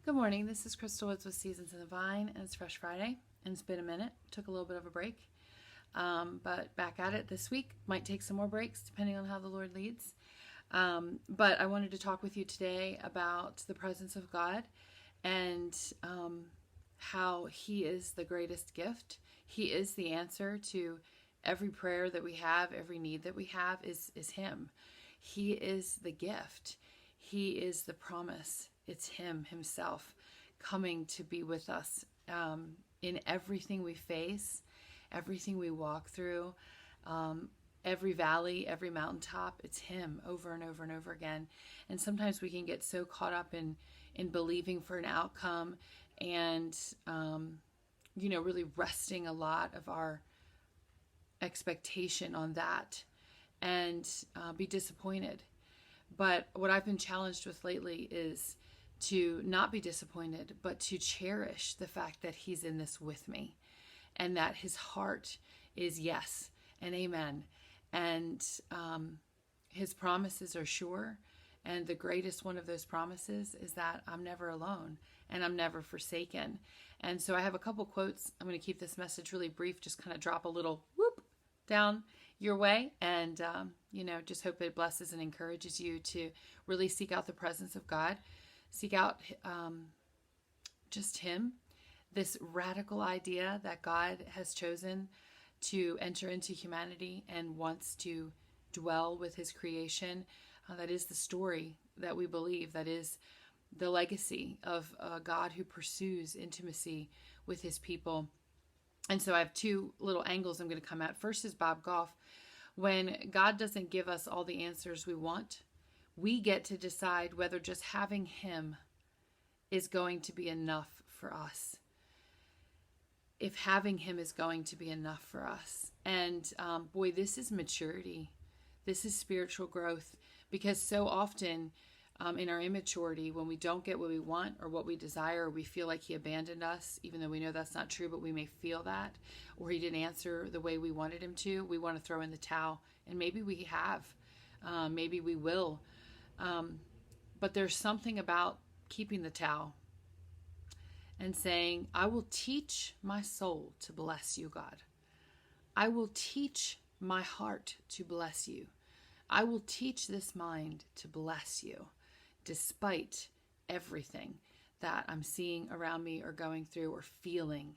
Good morning. This is Crystal Woods with Seasons in the Vine, and it's Fresh Friday, and it's been a minute. Took a little bit of a break, but back at it this week. Might take some more breaks depending on how the Lord leads. But I wanted to talk with you today about the presence of God and how He is the greatest gift. He is the answer to every prayer that we have, every need that we have is Him. He is the gift. He is the promise. It's Him Himself coming to be with us in everything we face, everything we walk through, every valley, every mountaintop. It's Him over and over and over again. And sometimes we can get so caught up in believing for an outcome and, really resting a lot of our expectation on that and be disappointed. But what I've been challenged with lately is to not be disappointed, but to cherish the fact that He's in this with me and that His heart is yes and amen. And His promises are sure. And the greatest one of those promises is that I'm never alone and I'm never forsaken. And so I have a couple quotes. I'm going to keep this message really brief, just kind of drop a little whoop down your way. And, just hope it blesses and encourages you to really seek out the presence of God. Seek out just Him, this radical idea that God has chosen to enter into humanity and wants to dwell with His creation. That is the story that we believe. That is the legacy of a God who pursues intimacy with His people. And so I have two little angles I'm going to come at. First is Bob Goff. When God doesn't give us all the answers we want, we get to decide whether just having Him is going to be enough for us. If having Him is going to be enough for us. And this is maturity. This is spiritual growth. Because so often in our immaturity, when we don't get what we want or what we desire, we feel like He abandoned us, even though we know that's not true, but we may feel that, or He didn't answer the way we wanted Him to. We want to throw in the towel. And maybe we have. Maybe we will. But there's something about keeping the towel and saying, I will teach my soul to bless you, God. I will teach my heart to bless you. I will teach this mind to bless you, despite everything that I'm seeing around me or going through or feeling.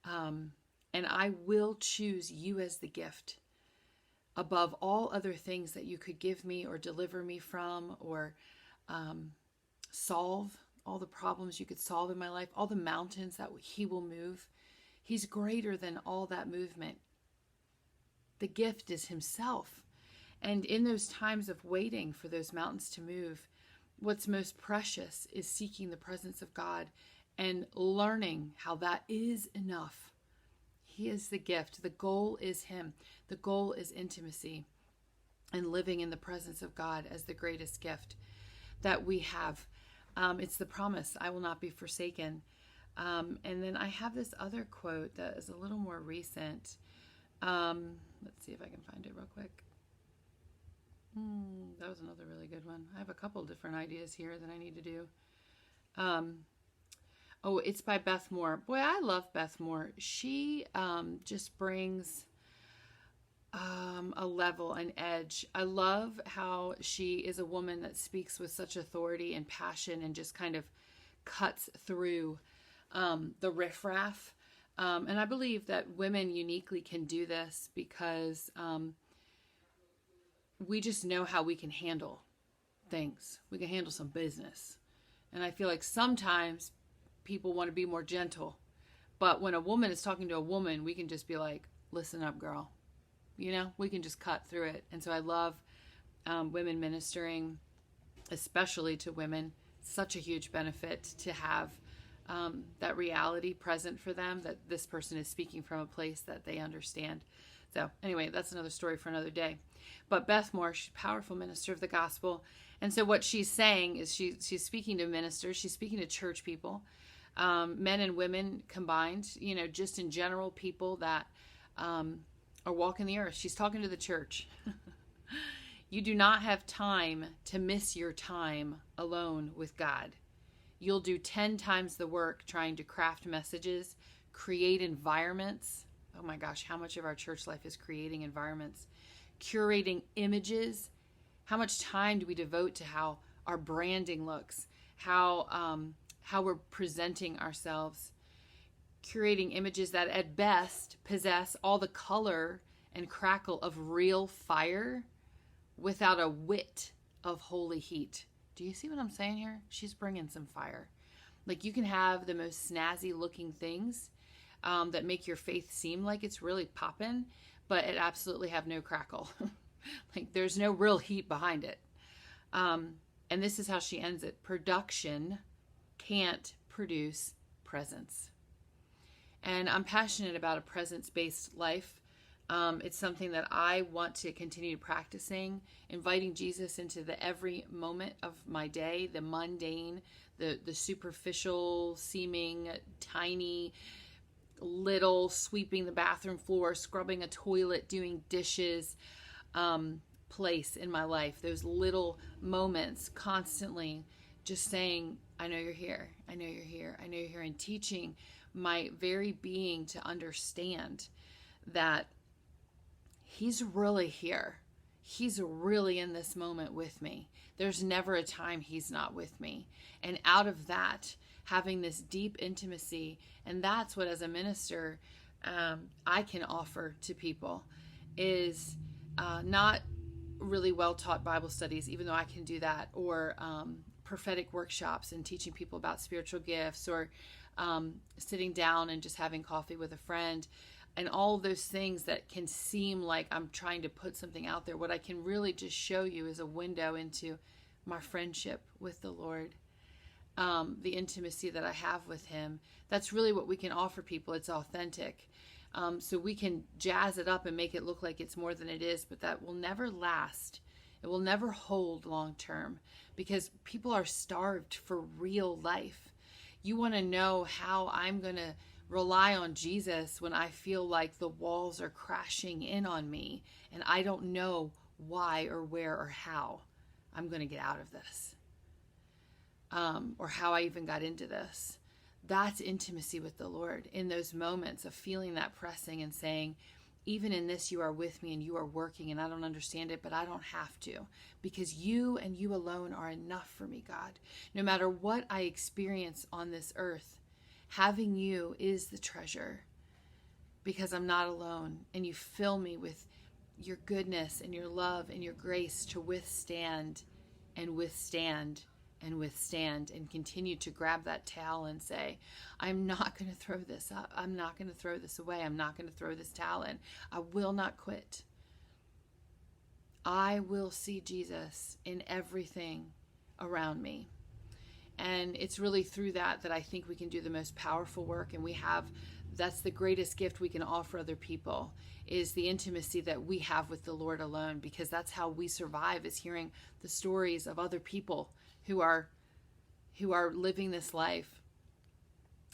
And I will choose you as the gift above all other things that you could give me or deliver me from or solve all the problems you could solve in my life, all the mountains that He will move. He's greater than all that movement. The gift is Himself. And in those times of waiting for those mountains to move, what's most precious is seeking the presence of God and learning how that is enough. He is the gift. The goal is Him. The goal is intimacy and living in the presence of God as the greatest gift that we have. It's the promise, I will not be forsaken. And then I have this other quote that is a little more recent. Let's see if I can find it real quick. That was another really good one. I have a couple different ideas here that I need to do. It's by Beth Moore. Boy, I love Beth Moore. She just brings a level, an edge. I love how she is a woman that speaks with such authority and passion and just kind of cuts through the riffraff. And I believe that women uniquely can do this because we just know how we can handle things. We can handle some business. And I feel like sometimes people want to be more gentle. But when a woman is talking to a woman, we can just be like, listen up, girl. We can just cut through it. And so I love women ministering, especially to women. It's such a huge benefit to have that reality present for them, that this person is speaking from a place that they understand. So anyway, that's another story for another day. But Beth Moore, she's a powerful minister of the gospel. And so what she's saying is she's speaking to ministers. She's speaking to church people, men and women combined, just in general, people that are walking the earth. She's talking to the church. You do not have time to miss your time alone with God. You'll do 10 times the work trying to craft messages, create environments. Oh my gosh, how much of our church life is creating environments, curating images. How much time do we devote to how our branding looks, how we're presenting ourselves, curating images that at best possess all the color and crackle of real fire without a whit of holy heat. Do you see what I'm saying here? She's bringing some fire. Like, you can have the most snazzy looking things that make your faith seem like it's really popping, but it absolutely have no crackle. Like, there's no real heat behind it. And this is how she ends it. Production can't produce presence. And I'm passionate about a presence-based life. It's something that I want to continue practicing, inviting Jesus into the every moment of my day, the mundane, the superficial seeming, tiny, little, sweeping the bathroom floor, scrubbing a toilet, doing dishes, place in my life. Those little moments, constantly just saying, I know you're here. I know you're here. I know you're here. And teaching my very being to understand that he's really here. He's really in this moment with me. There's never a time he's not with me. And out of that, having this deep intimacy, and that's what, as a minister, I can offer to people, is not really well-taught Bible studies, even though I can do that, or prophetic workshops and teaching people about spiritual gifts, or sitting down and just having coffee with a friend, and all those things that can seem like I'm trying to put something out there. What I can really just show you is a window into my friendship with the Lord, the intimacy that I have with him. That's really what we can offer people. It's authentic. So we can jazz it up and make it look like it's more than it is, but that will never last. It will never hold long term, because people are starved for real life. You want to know how I'm going to rely on Jesus when I feel like the walls are crashing in on me and I don't know why or where or how I'm going to get out of this, or how I even got into this. That's intimacy with the Lord, in those moments of feeling that pressing and saying, even in this, you are with me and you are working, and I don't understand it, but I don't have to, because you and you alone are enough for me, God. No matter what I experience on this earth, having you is the treasure, because I'm not alone, and you fill me with your goodness and your love and your grace to withstand and withstand and withstand, and continue to grab that towel and say, I'm not going to throw this up. I'm not going to throw this away. I'm not going to throw this towel in. I will not quit. I will see Jesus in everything around me. And it's really through that I think we can do the most powerful work. And that's the greatest gift we can offer other people, is the intimacy that we have with the Lord alone, because that's how we survive, is hearing the stories of other people who are living this life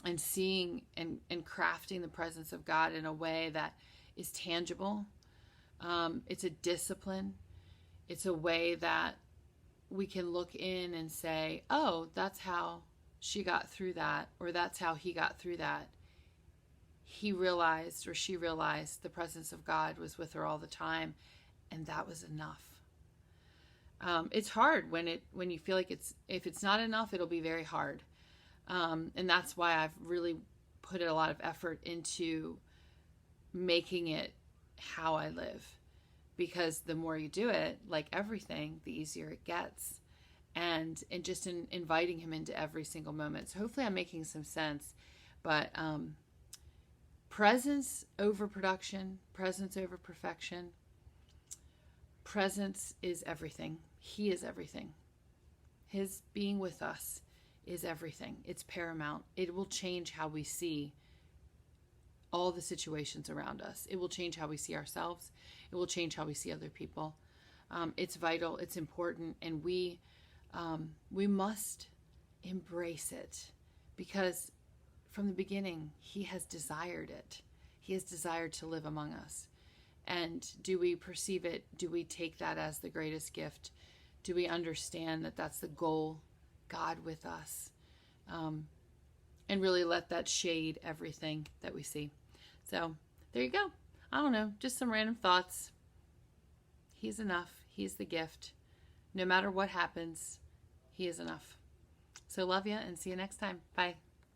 and seeing and crafting the presence of God in a way that is tangible. It's a discipline. It's a way that we can look in and say, oh, that's how she got through that, or that's how he got through that. He realized, or she realized, the presence of God was with her all the time, and that was enough. It's hard when you feel like if it's not enough, it'll be very hard. And that's why I've really put a lot of effort into making it how I live, because the more you do it, like everything, the easier it gets. And just inviting him into every single moment. So hopefully I'm making some sense, but presence over production, presence over perfection. Presence is everything. He is everything. His being with us is everything. It's paramount. It will change how we see all the situations around us. It will change how we see ourselves. It will change how we see other people. It's vital. It's important. And we must embrace it, because from the beginning, he has desired it. He has desired to live among us. And do we perceive it? Do we take that as the greatest gift? Do we understand that that's the goal? God with us. and really let that shade everything that we see. So there you go. I don't know, just some random thoughts. He's enough. He's the gift. No matter what happens, he is enough. So love you and see you next time. Bye.